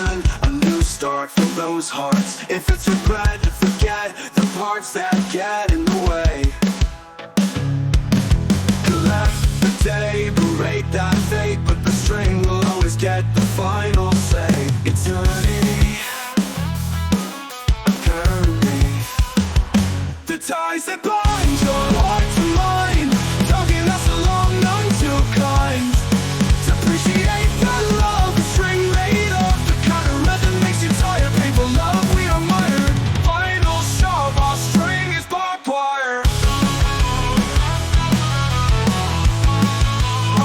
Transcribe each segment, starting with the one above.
begun, a new start for those hearts. If it's regret, forget the parts that get in the way. Left the day, berate that fate, but the string will always get the final say. Eternity, the ties that bind your heart to mine, tugging us along, none too kind. Depreciate that love, a string made of the kind of red that makes you tired. Painful love, we are mired. Final shove, our string is barbed wire.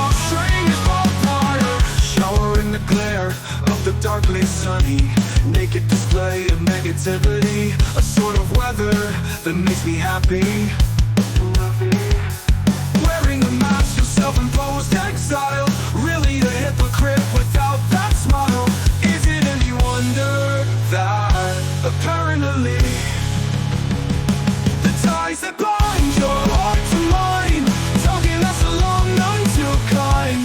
Our string is barbed wire. Shower in the glare of the darkly sunny, naked display of negativity, a sort of weather that makes me happy. Wearing a mask of self-imposed exile, really a hypocrite without that smile. Is it any wonder that apparently the ties that bind your heart to mine, tugging us along, none too kind.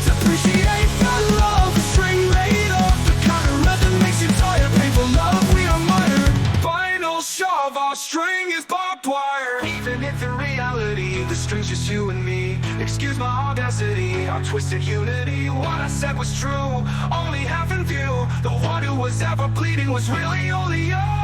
Depreciate that love, a string made of the kind of red that makes you tired. Painful love, we are mired. Final shove, our string is barbed wire. Even if in reality the string's just you and me, excuse my audacity, our twisted unity. What I said was true, only half in view. The one who was ever bleeding was really only you.